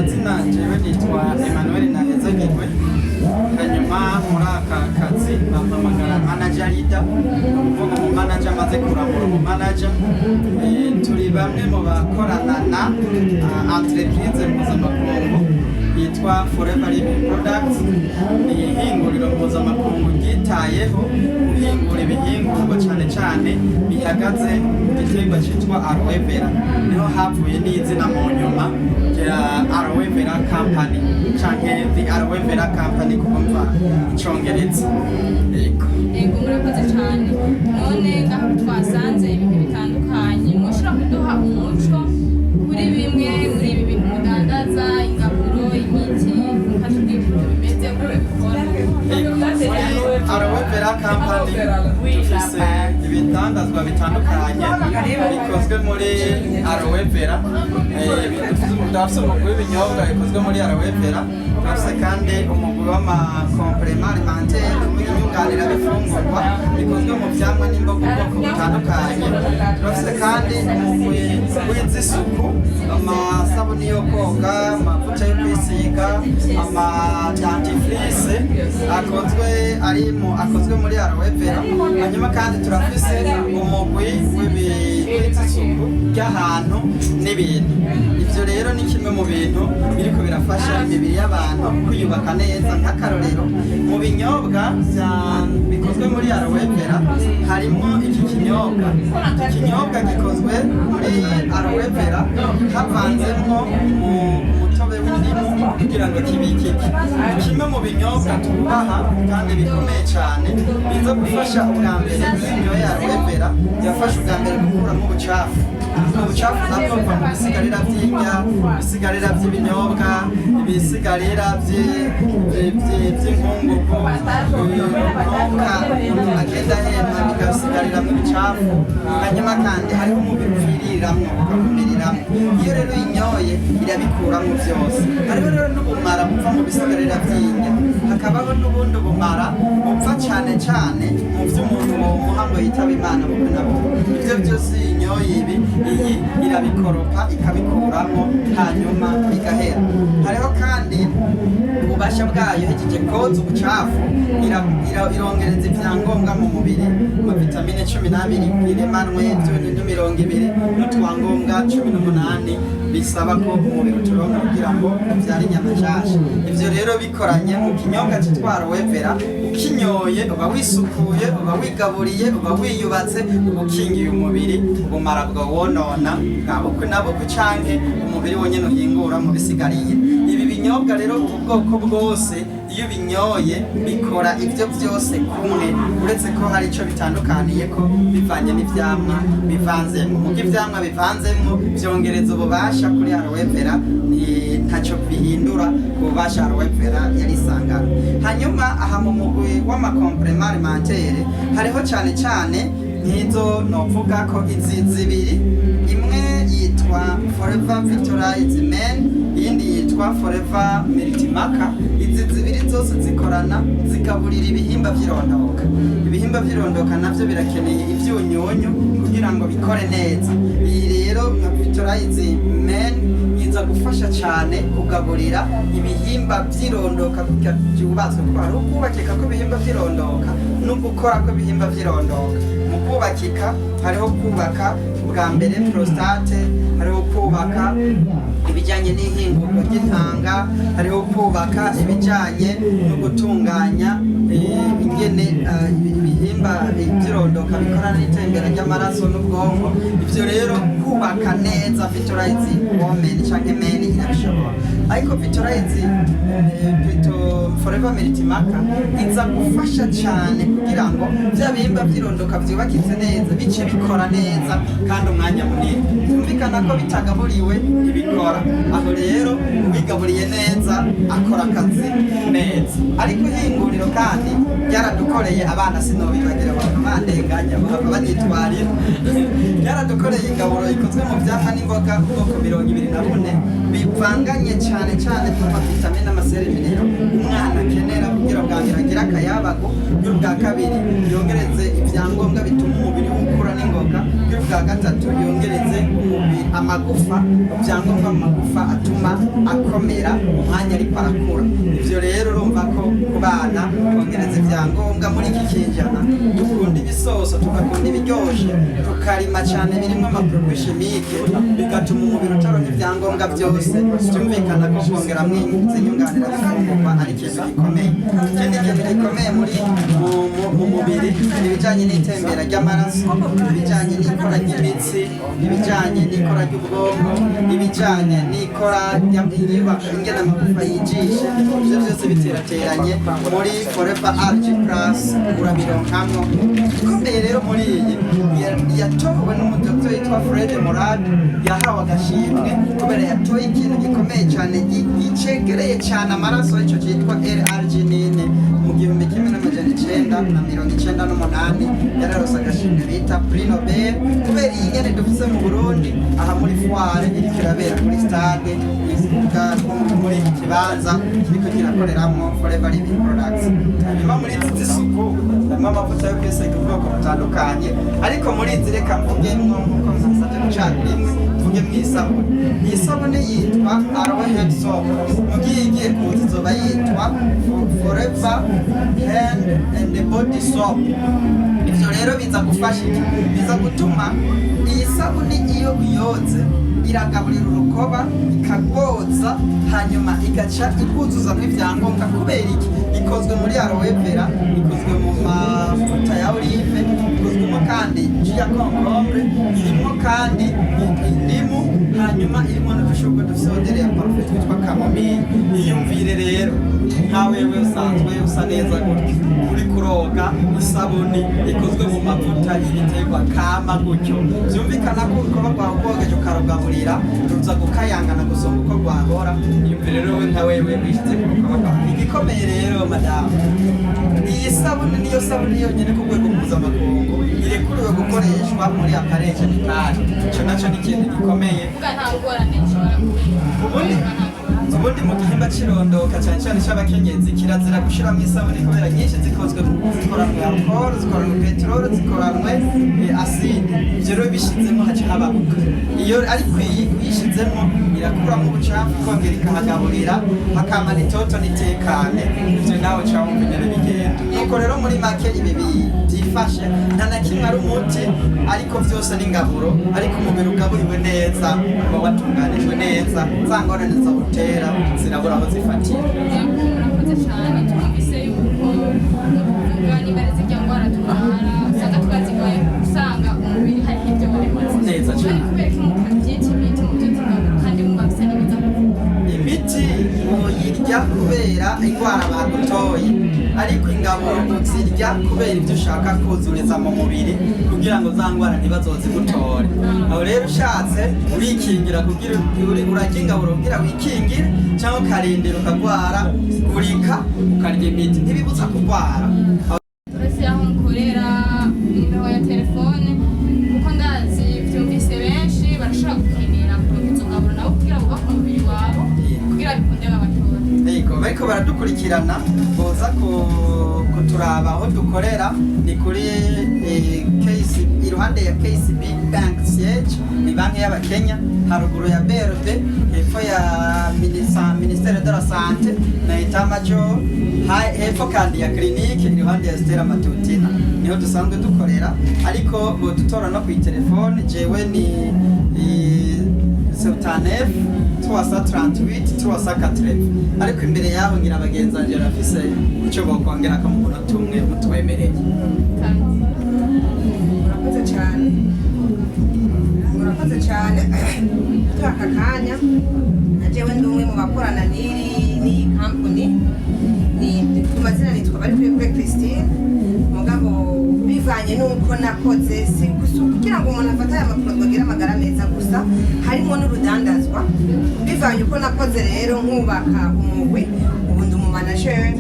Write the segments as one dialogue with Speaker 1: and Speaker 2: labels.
Speaker 1: mazina jewe nitwa Emmanuel Nahezagirwe, hanyuma muri aka kazi bampamagara manager leader, uvuga mu manager amaze kuramura mu manager. Turi bamwe mu bakorana na entreprise mpuzamakungu yitwa Forever Living Products, ihinguriro mpuzamakungu ryitayeho guhingura ibihingurwa cyane cyane bihagaze ku giterwa cyitwa aloe vera. Niho havuye n'izina mu nyuma rya Aloe Vera Company canke the Aloe Vera Company kumva icongereza.
Speaker 2: Yego murakoze cyane. None ngaho twasanze ibintu bitandukanye, mushobora kuduha umuco kuri bimwe muri ibi bintu mudandaza, ingaburo, imiti, mukatubwira ibintu bimeze kuri bikora.
Speaker 1: Aloe Vera Company dufise ibitandazwa bitandukanye bikozwe muri Aloe Vera. Dufise umugwi w'ibinyobwa bikozwe muri Aloe Vera, dufise kandi umugwi w'amakomplema alimentaire w'inyunganira bifungurwa bikozwe mu vyamwa n'imboga ubwoko butandukanye. Dufise kandi umugwi w'izisuku, amasabuni yo koga, amavuta yo kwisiga, amadentifrice akozwe muri Aloe Vera. Hanyuma kandi turafise umugwi w'izisuku ry'ahantu n'ibintu. Ivyo rero ni kimwe mu bintu biriko birafasha imibiri y'abantu kwiyubaka neza. Nk'akarorero mu binyobwa bikozwe muri Aloe Vera harimo iki kinyobwa gikozwe muri Aloe Vera havanzemwo umutobe w'indimu kugira ngo kibikike. Kimwe mu binyobwa tubaha kandi bikomeye cyane biza gufasha ubwa mbere inyo ya Aloe Vera yafasha ubwa mbere gukuramo ubucafu. Ubucafu nabwo buva mu bisigarira by'indya, ibisigarira by'ibinyobwa, ibisigarira by'inkungugu, umwuka agenda ahema bigasigarira mu bicafu. Hanyuma kandi hariho umubiri upfiriramwo ukavumiriramo. Iyo rero uyinyoye irabikuramo byose. Hariho rero n'ubumara buva mu bisigarira by'indya, hakabaho n'ubundi bumara bupfa cyane cyane mu vy'umuntu womuha ngo yitaba Imana bukwe na bukwe. Ivyo byose uyinyoye iyi irabikoropa ikabikuramo hanyuma bigahera. Hariho kandi ububasha bwayo hejeje koza ubucafu irongereza ivyangombwa mu mubiri, amavitamine 12 iremanwe vy'ibintu 20 n'utwangombwa 18 bisaba ko umubiri uturonka kugira ngo uvyare inyama nshasha. Ivyo rero bikoranye mu kinyobwa cyitwa Aloe Vera, ukinyoye uba wisukuye, uba wigaburiye, uba wiyubatse, uba ukingiye umubiri ubumara bwawonona bukwe na bukwe canke umubiri wonyene uhingura mu bisigariye. Ibi binyobwa rero ubu bwoko bwose iyo binyoye bikora ivyo byose kumwe, uretse ko hari ico bitandukaniye ko bivanye n'ivyamwa bivanzemo. Mu ivyamwa bivanzemo vyongereza ububasha kuri Aloe Vera, ntaco bihindura ububasha Aloe Vera yari isangana. Hanyuma aha mu mugwi w'amakomplema alimentaire hariho cane cane nk'izo novuga ko izi zibiri, imwe yitwa Forever Victorize Men, iyindi yitwa Forever Multimaca. Izi zibiri zose zikorana zigaburira ibihimba vy'irondoka. Ibihimba vy'irondoka navyo birakeneye ivyunyunyu kugira ngo bikore neza. Iyi rero nka Victorize Men iza gufasha cyane kugaburira ibihimba vy'irondoka kugira byubatswe. Twari ukubakika ko ibihimba vy'irondoka no gukora ko ibihimba vy'irondoka. Mu kubakika hariho kubaka bwa mbere prostate, hariho kubaka ibijyanye n'ihingurwa ry'intanga, hariho kubaka ibijyanye no gutunganya ingene ibihimba by'irondoka bikorana n'itembera ry'amaraso n'ubwonko. Ivyo rero kubaka neza Victorize Women canke Men irabishobora. Ariko Victorize Forever Multimaca iza gufasha cyane kugira ngo bya bihimba by'irondoka byubakitse neza bice bikora neza kandi umwanya munini. Tumvikana ko bitagaburiwe ibikora. Aho rero ubigaburiye neza akora akazi neza. Ariko ihinguriro kandi ryaradukoreye abana sinobibagira abantu bandenganya banyitwarira. Ryaradukoreye ingaburo ikozwe mu vyamwa n'imboga ubwoko 24 bivanganye cyane cyane ku vitamine n'amasereminero umwana akenera kugira bwa akongera agira akayabago y'ubwa kabiri yongereze ibyangombwa bituma umubiri ukura n'ingoga y'ubwa gatatu yongereze umubiri amagufa ibyangombwa mu magufa atuma akomera umwanya ariko arakura ivyo rero urumva ko ku bana kongereza ibyangombwa muri iki kinjana dukunda ibisoso tugakunda ibiryoshe tukarima cyane birimo amaproduit chimique bigatuma umubiri utaronka ibyangombwa byose byumvikana ko kongeramwo inyunganira bifungurwa ari ikintu gikomeye ikindi kintu gikomeye muri mu mubiri ibijanye n'itembera ry'amaraso ibijanye n'ikora ry'imitsi ibijanye n'ikora ry'ubwonko ibijanye n'ikora ry'inyubako ingena amagufa yijishe ivyo byose biterateranye muri Forever RG Plus urabironkamwo ikomeye rero muri iyi yatowe n'umudokiteri yitwa Fred Morad yahawe agashimwe kubera yatoye ikintu gikomeye cyane gicegereye cyane amaraso y'icyo cyitwa L-arginine mu 1998 yararose agashimwe bita Prix Nobel kubera iyi nyene dufise mu Burundi aha muri foire iriko irabera kuri stade muri iki kibanza kiriko kirakoreramwo Forever Living Products hanyuma muri izi z'isuku harimo amavuta yo kwisiga ubwoko butandukanye ariko muri izi reka mvugemwo nk'uko mwasabye gucana rimwe mvuge mw'isabune iyi sabune yitwa Aloe Hand Soap mugiye igiye kuza izoba yitwa Forever Hand and Body Soap ivyo rero biza gufasha iki biza gutuma iyi sabune iyo uyoze iragaburira urukoba ikagwoza hanyuma igaca ikuzuzamwo ivyangombwa kubera iki ikozwe muri aloe vera ikozwe mu mavuta ya olive ikozwemo kandi jus ya concombre irimo kandi indimu hanyuma irimo n'udushurwe dufise odere ya parfait twitwa camomille iyumvire rero nka wewe usanzwe usa neza gutyo uri kuroga isabuni ikozwe mu mavuta y'ibiterwa kama gutyo vyumvikana ko urukoba rwawe rwogeje ukarugaburira ruza gukayangana gusumba uko rwahora iyumvire rero nka wewe wishize ku rukoba rwawe igikomeye rero madamu iyi sabuni niyo sabuni yonyene ku rwego mpuzamakungu irekuriwe gukoreshwa muri appareil genitale ico naco ni ikintu gikomeye ubundi mu gihimba c'irondoka cyane cyane c'abakenyezi kirazira gushiramo isabune kubera nyinshi zikoranwe alcohol zikoranwe peteroli zikoranwe acide ivyo rero bishizemo haca hababuka iyo ariko iyi uyishizemo irakuramo ubucafu ikongera ikahagaburira hakamara itoto n'itekane ivyo nawe uca wumva ingene bigenda nuko rero muri make ibi byifashe nta na kimwe ari umuti ariko vyose ni ingaburo ariko umubiri ugaburiwe neza uba watunganijwe neza za ngorane zawutera zirabura aho zifatira
Speaker 2: murakoze cyane twumvise yuko kuvuga niba ari zirya ndwara turwara usanga twazirwaye usanga umubiri hari ibyo wabimaze
Speaker 1: neza cyane
Speaker 2: kubera ko mukora byinshi imiti mu byo tugabura kandi mumva bisa n'ibiza
Speaker 1: imiti uyirya kubera indwara bagutoye ariko ingaburo uzirya kubera ibyo ushaka kuzuriza mu mubiri kugira ngo za ndwara ntibazozigutore aho rero ushatse urikingira kugira urarya ingaburo kugira wikingire cyangwa ukarindira ukagwara urika ukarya imiti ntibibuza kurwara
Speaker 2: turese aho mukorera nimero ya telefone kuko ndazi byumvise benshi barashobora gukenera kuronka izo ngaburo nabo kugira ngo bubake umubiri wabo kugira bikunde babatora
Speaker 1: yego bariko baradukurikirana boza kuturaba aho dukorera ni kuri iruhande ya KCB Bank CH ni banki y'abakenya haruguru ya BRD hepfo ya Ministere de la Santé na Itamajo hepfo kandi ya clinique iruhande ya Stella Matutina niho dusanzwe dukorera ariko dutora no ku telefone jewe ni 79 338 340 ariko imbere yaho ngira abagenzi banje barafise icyo bokongera ko mu munota umwe mutwemereye
Speaker 3: murakoze cyane tuba aka kanya najewe ndi umwe mu bakorana n'iyi kampani ku mazina nitwa Barikwiye Christine mugabo bivanye n'uko nakoze si gusa kugira ngo umuntu afate aya maproduit agira amagara meza gusa harimo n'urudandazwa bivanye uko nakoze rero nkubaka umugwi ubu ndi umumanager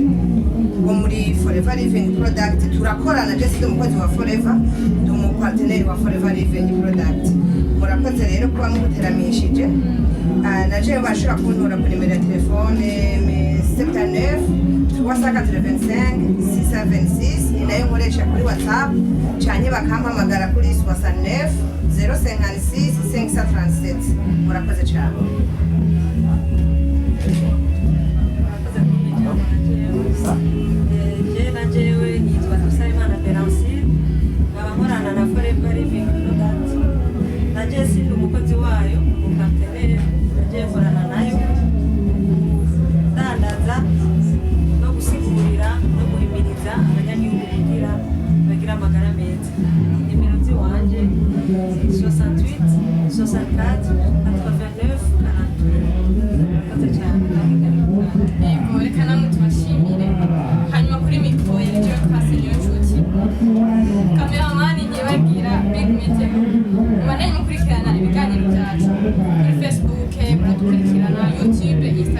Speaker 3: wo muri Forever Living Product turakorana je ndi umukozi wa Forever ndi umuparteneri wa Forever Living Product murakoze rero kuba muteramishije naje bashira kuntora kuri nimero ya telefone 79 385 626 ni nayo nkoresha kuri WhatsApp canke bakampamagara kuri 69 056 537. Murakoze cyane.
Speaker 4: Jewe nitwa Dusabimana Berancille nkaba nkorana na Forever Living Product. Naje sindi umukozi wayo umupartenere, naje nkorana nayo ndandaza no gusigurira no guhimiriza abanyagihugu kugira bagira amagara meza. Nimero ziwanje 68 64 89 42. Murakoze cyane.
Speaker 2: Yego, reka namwe tubashimire. Hanyuma kuri mikoro yari Joy Classe niyo nshuti. Kameramani ntibagira Big Media. Mubandanye mukurikirana ibiganiro byacu kuri Facebook, muradukurikirana YouTube, Instagram.